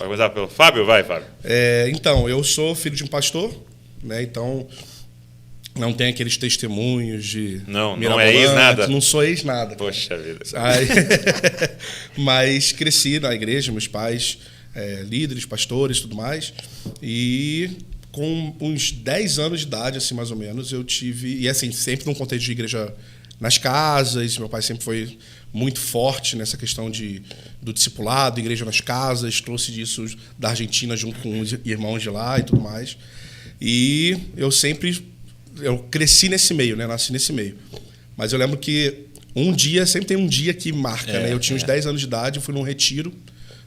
Vai começar pelo Fábio? Vai, Fábio. Então, eu sou filho de um pastor, né? Então, não tem aqueles testemunhos de... Não é ex-nada? Não sou ex-nada. Poxa vida. Mas cresci na igreja, meus pais, líderes, pastores, tudo mais. E com uns 10 anos de idade, assim, mais ou menos, eu tive... E assim, sempre num contexto de igreja nas casas. Meu pai sempre foi muito forte nessa questão do discipulado, igreja nas casas. Trouxe disso da Argentina junto com os irmãos de lá e tudo mais. E eu cresci nesse meio, né? Nasci nesse meio. Mas eu lembro que sempre tem um dia que marca, né? Eu tinha uns 10 anos de idade, eu fui num retiro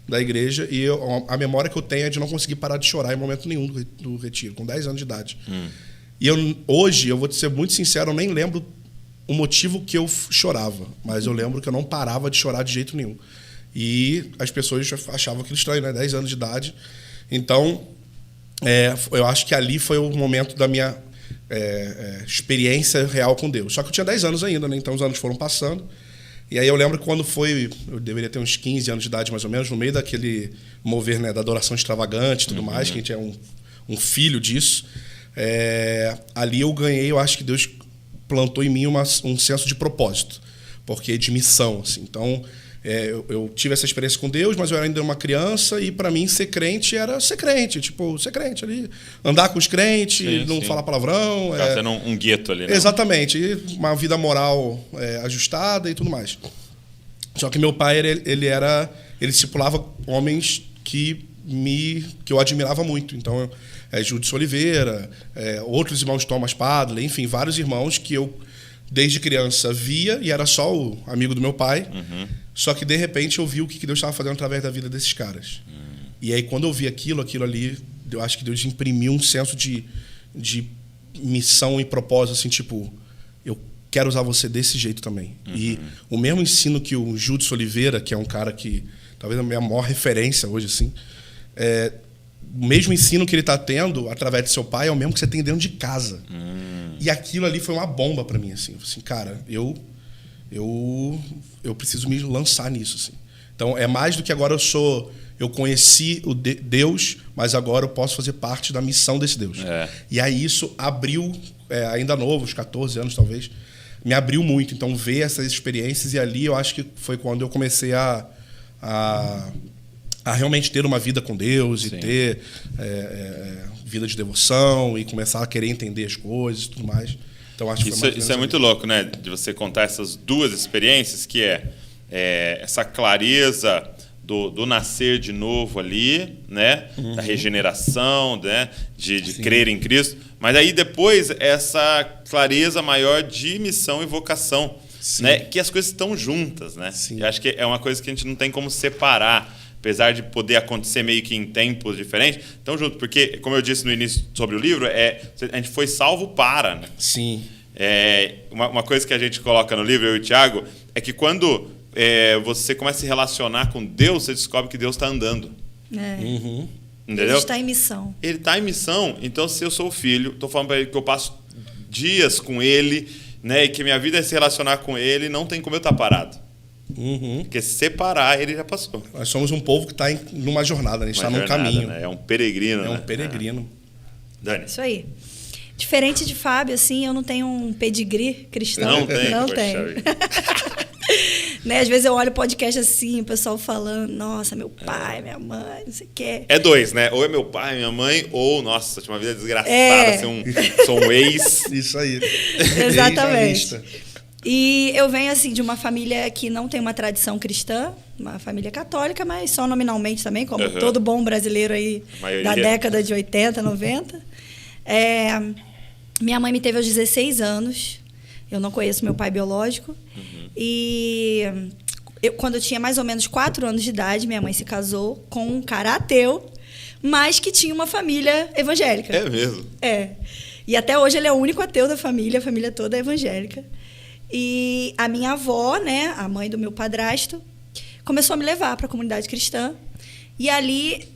da igreja e a memória que eu tenho é de não conseguir parar de chorar em momento nenhum do retiro, com 10 anos de idade. E hoje, eu vou te ser muito sincero, eu nem lembro o motivo que eu chorava, mas eu lembro que eu não parava de chorar de jeito nenhum. E as pessoas achavam aquilo estranho, né? 10 anos de idade. Então, eu acho que ali foi o momento da minha experiência real com Deus. Só que eu tinha 10 anos ainda, né? Então os anos foram passando. E aí eu lembro que quando eu deveria ter uns 15 anos de idade mais ou menos, no meio daquele mover, né, da adoração extravagante e tudo mais, que a gente é um filho disso, ali eu ganhei, eu acho que Deus plantou em mim um senso de propósito, porque de missão, assim. Então, eu tive essa experiência com Deus, mas eu ainda era uma criança e para mim ser crente era ser crente, tipo, ser crente ali, andar com os crentes, não falar palavrão. Sendo um gueto ali, né? Exatamente, e uma vida moral ajustada e tudo mais. Só que meu pai, ele discipulava homens que eu admirava muito. Então, Júdice Oliveira, outros irmãos Thomas Padley, enfim, vários irmãos que eu, desde criança, via e era só o amigo do meu pai. Só que, de repente, eu vi o que Deus estava fazendo através da vida desses caras. E aí, quando eu vi aquilo ali, eu acho que Deus imprimiu um senso de missão e propósito, assim, tipo, eu quero usar você desse jeito também. E o mesmo ensino que o Júdice Oliveira, que é um cara que, talvez a minha maior referência hoje, assim, o mesmo ensino que ele está tendo através de seu pai é o mesmo que você tem dentro de casa. E aquilo ali foi uma bomba para mim, assim, cara, eu preciso me lançar nisso, assim. Então, é mais do que agora eu conheci Deus, mas agora eu posso fazer parte da missão desse Deus. E aí isso abriu, ainda novo, uns 14 anos talvez, me abriu muito. Então, ver essas experiências, e ali eu acho que foi quando eu comecei a realmente ter uma vida com Deus e ter vida de devoção e começar a querer entender as coisas e tudo mais. Então, acho que isso é muito louco, né? De você contar essas duas experiências, que essa clareza do nascer de novo ali, né? Da regeneração, né? De crer em Cristo. Mas aí depois essa clareza maior de missão e vocação, né? Que as coisas estão juntas, né? Eu acho que é uma coisa que a gente não tem como separar, apesar de poder acontecer meio que em tempos diferentes, estão juntos. Porque, como eu disse no início sobre o livro, a gente foi salvo para, né? Sim. Uma coisa que a gente coloca no livro, eu e o Thiago, é que quando você começa a se relacionar com Deus, você descobre que Deus está andando. Entendeu? Ele está em missão. Ele está em missão. Então, se eu sou o filho, estou falando para ele que eu passo dias com ele, né, e que minha vida é se relacionar com ele, não tem como eu estar parado. Porque separar, ele já passou. Nós somos um povo que está numa jornada, a gente está num caminho. Né? É um peregrino. É um peregrino. Dani. Isso aí. Diferente de Fábio, assim, eu não tenho um pedigree cristão. Não tem. Né? Às vezes eu olho o podcast assim, o pessoal falando, nossa, meu pai, minha mãe, não sei o quê. É dois, né? Ou é meu pai, minha mãe, ou, nossa, tinha uma vida desgraçada, sou um ex. Isso aí. Exatamente. E eu venho, assim, de uma família que não tem uma tradição cristã, uma família católica, mas só nominalmente também, como todo bom brasileiro aí da década de 80, 90. Minha mãe me teve aos 16 anos. Eu não conheço meu pai biológico. E quando eu tinha mais ou menos 4 anos de idade, minha mãe se casou com um cara ateu, mas que tinha uma família evangélica. É mesmo? E até hoje ele é o único ateu da família, a família toda é evangélica. E a minha avó, né, a mãe do meu padrasto, começou a me levar para a comunidade cristã. E ali,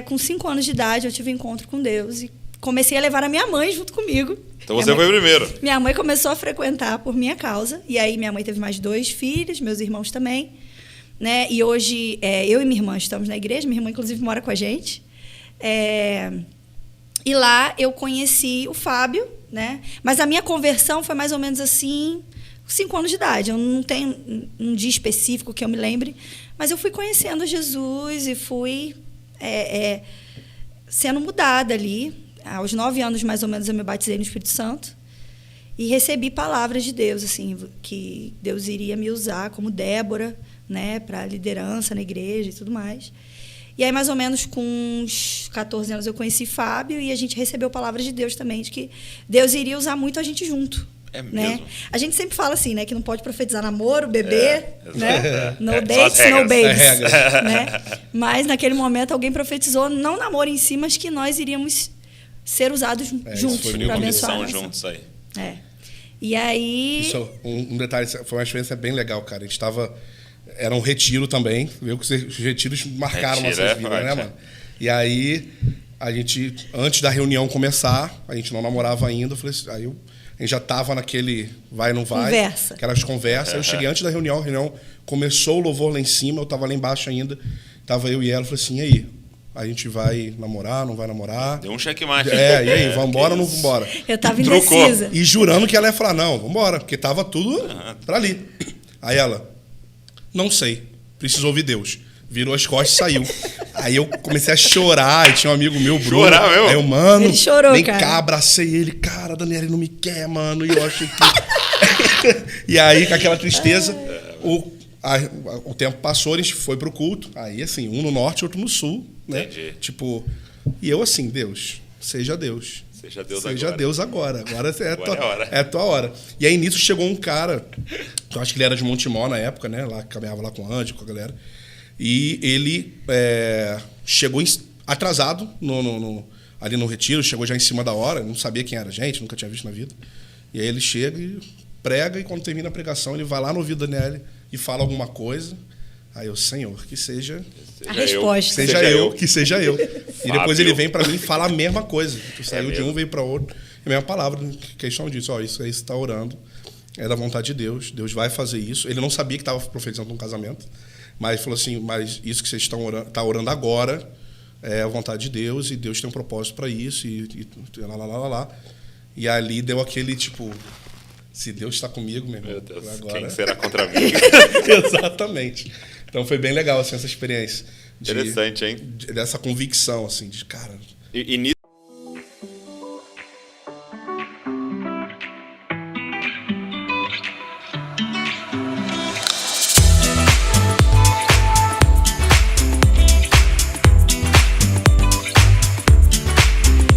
com 5 anos de idade, eu tive um encontro com Deus e comecei a levar a minha mãe junto comigo. Então você foi o primeiro. Minha mãe começou a frequentar por minha causa. E aí minha mãe teve mais 2 filhos, meus irmãos também. né? E hoje eu e minha irmã estamos na igreja. Minha irmã, inclusive, mora com a gente. E lá eu conheci o Fábio, né? Mas a minha conversão foi mais ou menos assim, 5 anos de idade. Eu não tenho um dia específico que eu me lembre, mas eu fui conhecendo Jesus e fui sendo mudada ali. Aos 9 anos, mais ou menos, eu me batizei no Espírito Santo e recebi palavras de Deus, assim, que Deus iria me usar como Débora, né, para liderança na igreja e tudo mais. E aí, mais ou menos, com uns 14 anos, eu conheci Fábio e a gente recebeu palavras de Deus também, de que Deus iria usar muito a gente junto. É mesmo? Né? A gente sempre fala assim, né, que não pode profetizar namoro, bebê, né? No dates, são as no babies. regras. Né? Mas, naquele momento, alguém profetizou, não namoro em si, mas que nós iríamos ser usados juntos para abençoar a nação. Juntos aí. E aí... Isso, um detalhe, foi uma experiência bem legal, cara. A gente estava... Era um retiro também. Viu que os retiros marcaram nossas vidas, né, mano? E aí, a gente, antes da reunião começar, a gente não namorava ainda. Eu falei assim, a gente já tava naquele vai ou não vai. Conversa. Aquelas conversas. Eu cheguei antes da reunião, a reunião começou o louvor lá em cima, eu tava lá embaixo ainda. Tava eu e ela, eu falei assim, e aí? A gente vai namorar, não vai namorar? Deu um checkmate. E aí, vambora ou não vambora? Eu tava indecisa. E jurando que ela ia falar, não, vambora, porque tava tudo pra ali. Aí ela, não sei, preciso ouvir Deus. Virou as costas e saiu. Aí eu comecei a chorar, e tinha um amigo meu, Bruno. Chorar mesmo? Aí eu, mano, ele chorou, vem cara. cá, abracei ele. Cara, Daniela não me quer, mano. E eu achei que... E aí, com aquela tristeza, o tempo passou, a gente foi pro culto. Aí, assim, um no norte e outro no sul. Né? Entendi. Tipo, e eu assim, Deus, seja Deus. Seja Deus agora. Agora é a tua hora. E aí, nisso, chegou um cara, eu acho que ele era de Montemor na época, né? Lá, caminhava lá com o Andy, com a galera. E ele chegou atrasado ali no retiro, chegou já em cima da hora, não sabia quem era a gente, nunca tinha visto na vida. E aí ele chega e prega, e quando termina a pregação, ele vai lá no ouvido da Daniela e fala alguma coisa. Aí eu, Senhor, que seja a resposta. Que seja eu. E depois ele vem para mim e fala a mesma coisa. Tu saiu de um, veio para outro. É a mesma palavra, questão disso. Ó, isso aí você está orando. É da vontade de Deus. Deus vai fazer isso. Ele não sabia que estava profetizando um casamento. Mas falou assim, mas isso que vocês estão orando agora é a vontade de Deus. E Deus tem um propósito para isso. E lá. E ali deu aquele, tipo... Se Deus está comigo, meu irmão... Meu Deus, agora... quem será contra mim? Exatamente. Então foi bem legal assim, essa experiência. Interessante, hein? Dessa convicção, assim, de cara... E